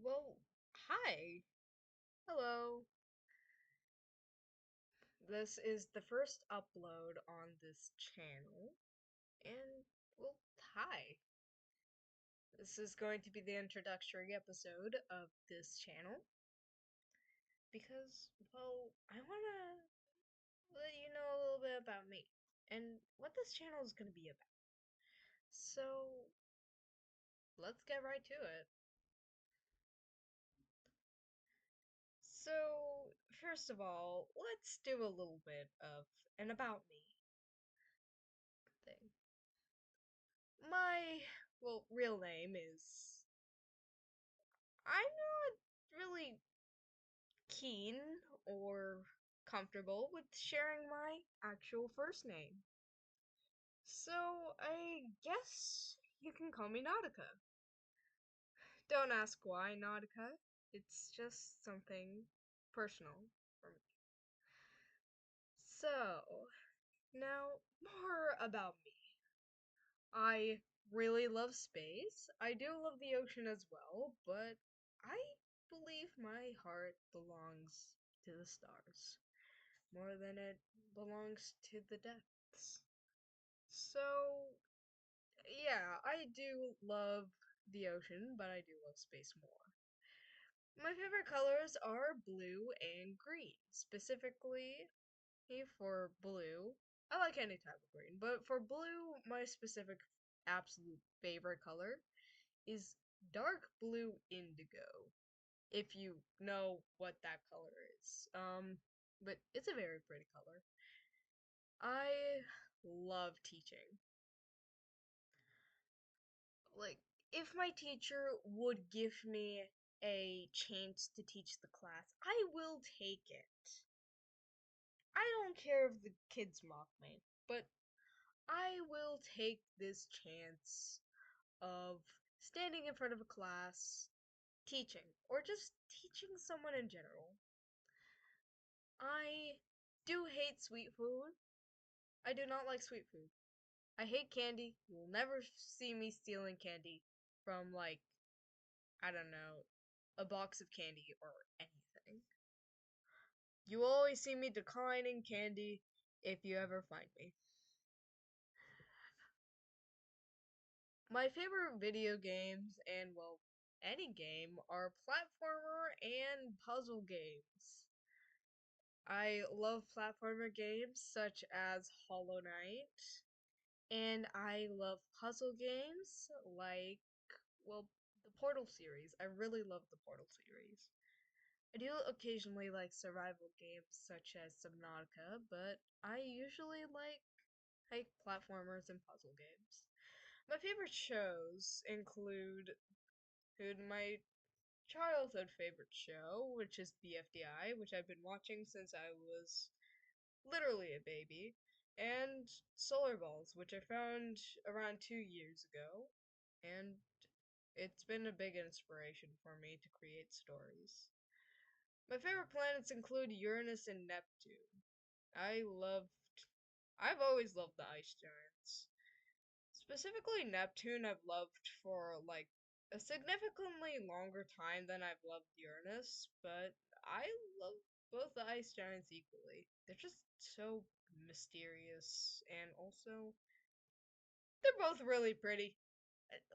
Well, hi. Hello. This is the first upload on this channel. And, well, hi. This is going to be the introductory episode of this channel because, well, I want to let you know a little bit about me and what this channel is going to be about. So, let's get right to it. So, first of all, let's do a little bit of an about me thing. My, well, real name is. I'm not really keen or comfortable with sharing my actual first name. So I guess you can call me Nautica. Don't ask why Nautica. It's just something personal for me. So, now more about me. I really love space. I do love the ocean as well, but I believe my heart belongs to the stars more than it belongs to the depths. So, yeah, I do love the ocean, but I do love space more. My favorite colors are blue and green. Specifically, for blue, I like any type of green, but for blue, my specific absolute favorite color is dark blue indigo, if you know what that color is. But it's a very pretty color. I love teaching. Like, if my teacher would give me a chance to teach the class, I will take it. I don't care if the kids mock me, but I will take this chance of standing in front of a class, teaching, or just teaching someone in general. I do hate sweet food. I do not like sweet food. I hate candy. You will never see me stealing candy from, like, I don't know, a box of candy or anything. You will always see me declining candy if you ever find me. My favorite video games, and well, any game, are platformer and puzzle games. I love platformer games such as Hollow Knight, and I love puzzle games like, well, the Portal series. I really love the Portal series. I do occasionally like survival games such as Subnautica, but I usually like platformers and puzzle games. My favorite shows include my childhood favorite show, which is BFDI, which I've been watching since I was literally a baby, and Solar Balls, which I found around 2 years ago, and it's been a big inspiration for me to create stories. My favorite planets include Uranus and Neptune. I loved. I've always loved the ice giants. Specifically, Neptune I've loved for like a significantly longer time than I've loved Uranus, but I love both the ice giants equally. They're just so mysterious, and also, they're both really pretty.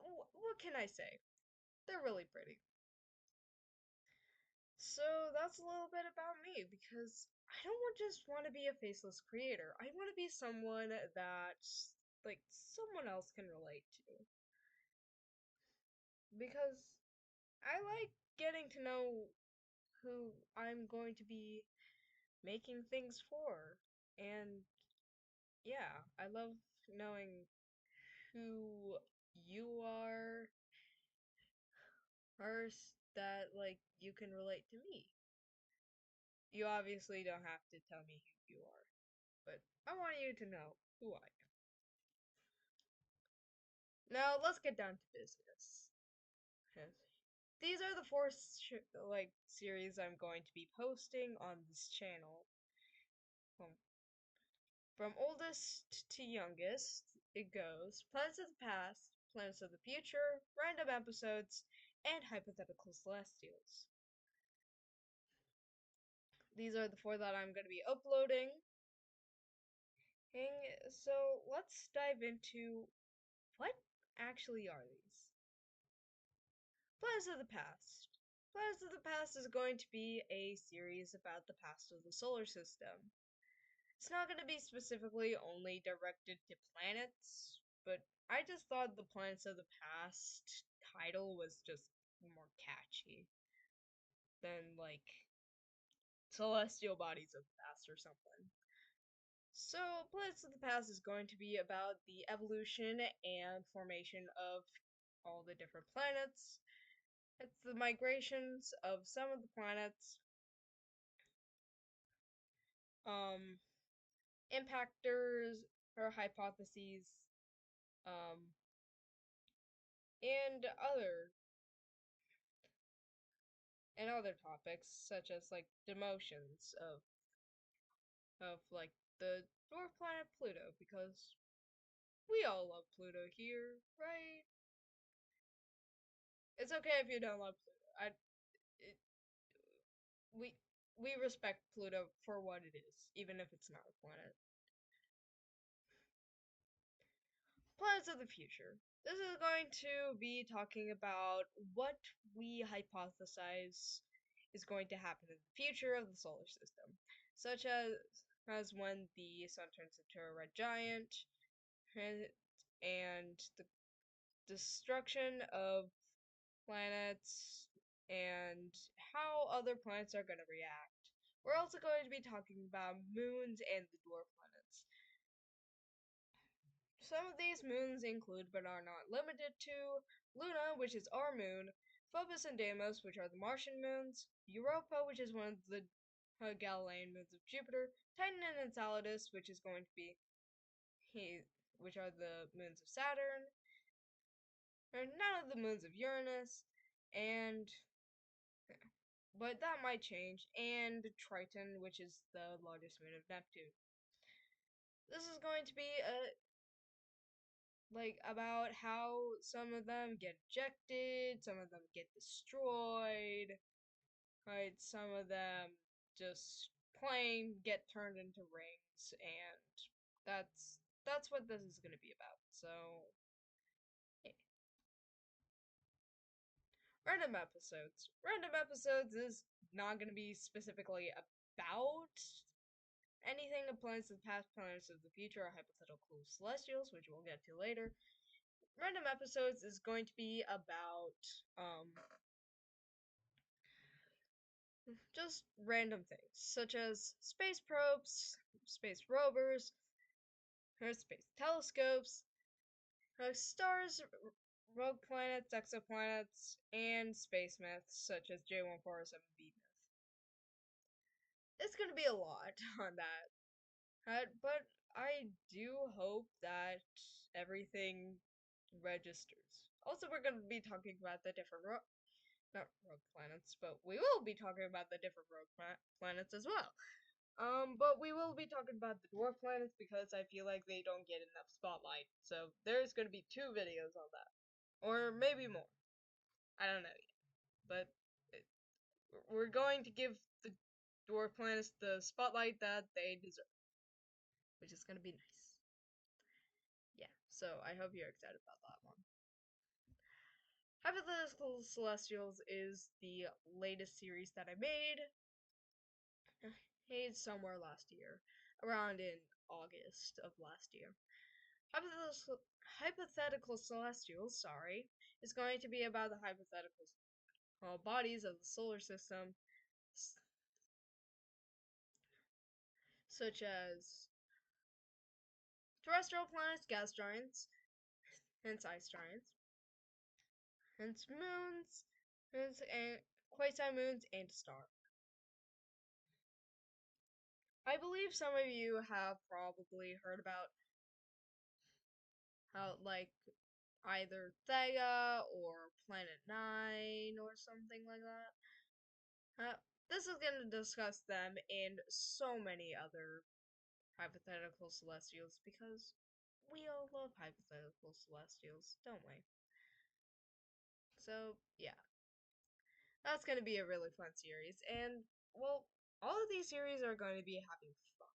What can I say? They're really pretty. So that's a little bit about me because I don't just want to be a faceless creator. I want to be someone that like someone else can relate to because I like getting to know who I'm going to be making things for. And yeah, I love knowing who you are first that like you can relate to me. You obviously don't have to tell me who you are, but I want you to know who I am. Now let's get down to business. These are the four series I'm going to be posting on this channel. Um, From oldest to youngest, it goes Planets of the Past, Planets of the Future, random episodes, and hypothetical celestials. These are the four that I'm going to be uploading. So let's dive into what actually are these? Planets of the Past. Planets of the Past is going to be a series about the past of the solar system. It's not going to be specifically only directed to planets, but I just thought the Planets of the Past title was just more catchy than like Celestial Bodies of the Past or something. So, Planets of the Past is going to be about the evolution and formation of all the different planets. It's the migrations of some of the planets, um, impactors or hypotheses, um, and other topics such as like demotions of like the dwarf planet Pluto, because we all love Pluto here, right? It's okay if you don't love Pluto. It, we we respect Pluto for what it is, even if it's not a planet. Planets of the future. This is going to be talking about what we hypothesize is going to happen in the future of the solar system, such as when the sun turns into a red giant, and the destruction of planets, and how other planets are going to react. We're also going to be talking about moons and the dwarf planets. Some of these moons include, but are not limited to, Luna, which is our moon, Phobos and Deimos, which are the Martian moons, Europa, which is one of the Galilean moons of Jupiter, Titan and Enceladus, which is going to be which are the moons of Saturn, or none of the moons of Uranus, and but that might change, and Triton, which is the largest moon of Neptune. This is going to be about how some of them get ejected, some of them get destroyed, right? Some of them just plain get turned into rings, and that's what this is going to be about. So, yeah. Random episodes. Random episodes is not going to be specifically about anything of planets of the past, planets of the future, or hypothetical celestials, which we'll get to later. Random episodes is going to be about just random things, such as space probes, space rovers, or space telescopes, stars, rogue planets, exoplanets, and space myths such as J1407B myth. It's gonna be a lot on that, but I do hope that everything registers. Also, we're gonna be talking about the different not rogue planets, but we will be talking about the different rogue planets as well. But we will be talking about the dwarf planets because I feel like they don't get enough spotlight. So there's gonna be 2 videos on that, or maybe more. I don't know yet, but we're going to give the dwarf planets the spotlight that they deserve, which is gonna be nice. Yeah. So I hope you're excited about that one. Hypothetical Celestials is the latest series that I made. Made somewhere last year, around in August of last year. Hypothetical Celestials, sorry, is going to be about the hypothetical bodies of the solar system, such as terrestrial planets, gas giants, hence ice giants, hence moons, hence and quasi moons, and a star. I believe some of you have probably heard about how, like, either Thea or Planet 9 or something like that. This is going to discuss them and so many other hypothetical celestials because we all love hypothetical celestials, don't we? So, yeah. That's going to be a really fun series. And, well, all of these series are going to be having fun.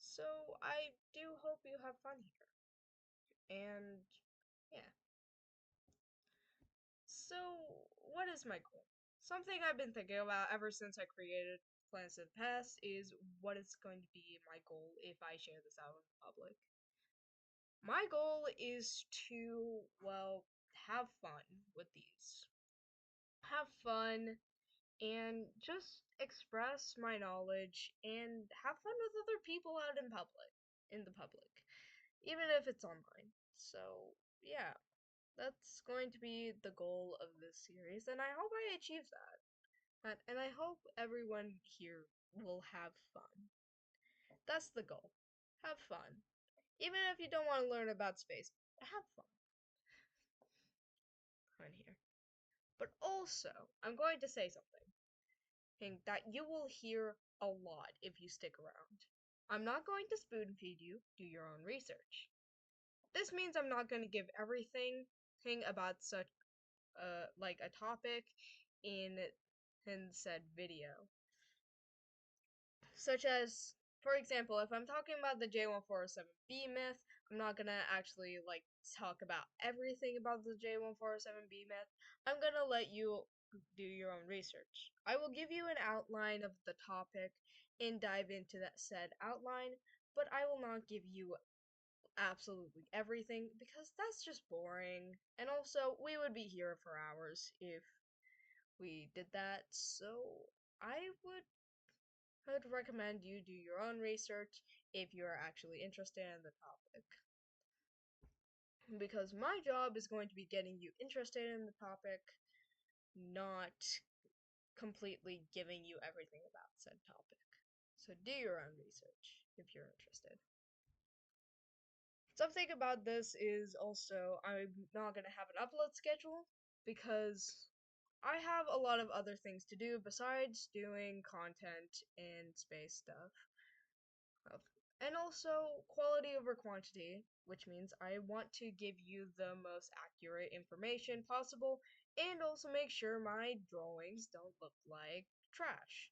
So I do hope you have fun here. And, yeah. So, what is my goal? Something I've been thinking about ever since I created Plans of the Past is what is going to be my goal if I share this out in public. My goal is to, well, have fun with these. Have fun and just express my knowledge and have fun with other people out in the public, even if it's online. So, yeah, that's going to be the goal of this series, and I hope I achieve that. And I hope everyone here will have fun. That's the goal. Have fun. Even if you don't want to learn about space, have fun here. But also, I'm going to say something that you will hear a lot if you stick around. I'm not going to spoon feed you, do your own research. This means I'm not going to give everything about such like a topic in said video. Such as, for example, if I'm talking about the J1407B myth, I'm not gonna actually like talk about everything about the J1407B myth. I'm gonna let you do your own research. I will give you an outline of the topic and dive into that said outline, but I will not give you absolutely everything because that's just boring. And also, we would be here for hours if we did that. So, I would recommend you do your own research if you're actually interested in the topic. Because my job is going to be getting you interested in the topic, not completely giving you everything about said topic. So do your own research if you're interested. Something about this is also I'm not going to have an upload schedule because I have a lot of other things to do besides doing content and space stuff. And also quality over quantity, which means I want to give you the most accurate information possible and also make sure my drawings don't look like trash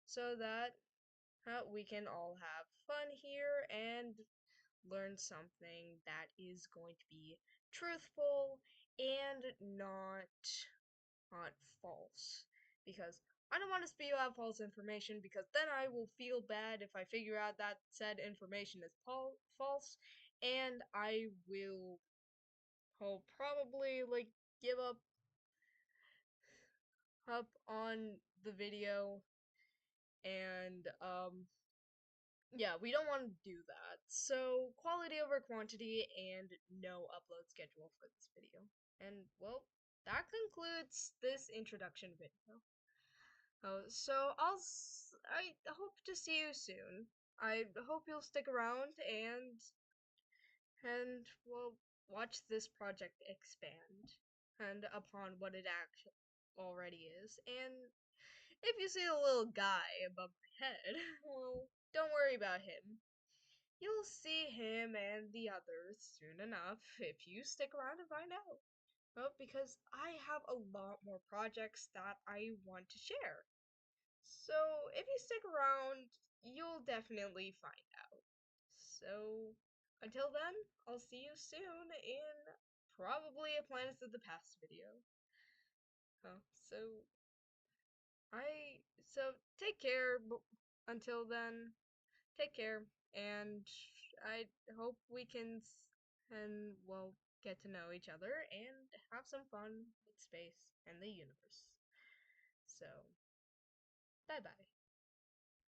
so that we can all have fun here and learn something that is going to be truthful and not false. Because I don't want to spew out false information because then I will feel bad if I figure out that said information is false, and I will probably like give up on the video, and yeah, we don't want to do that. So quality over quantity and no upload schedule for this video. And well, that concludes this introduction video. So I hope to see you soon. I hope you'll stick around and well watch this project expand and upon what it actually already is. And if you see a little guy above my head, well, don't worry about him. You'll see him and the others soon enough if you stick around and find out. Well, because I have a lot more projects that I want to share. So, if you stick around, you'll definitely find out. So, until then, I'll see you soon in probably a Planets of the Past video. Oh, I, so take care, until then, take care, and I hope we can, and well, get to know each other and have some fun with space and the universe. So, bye bye.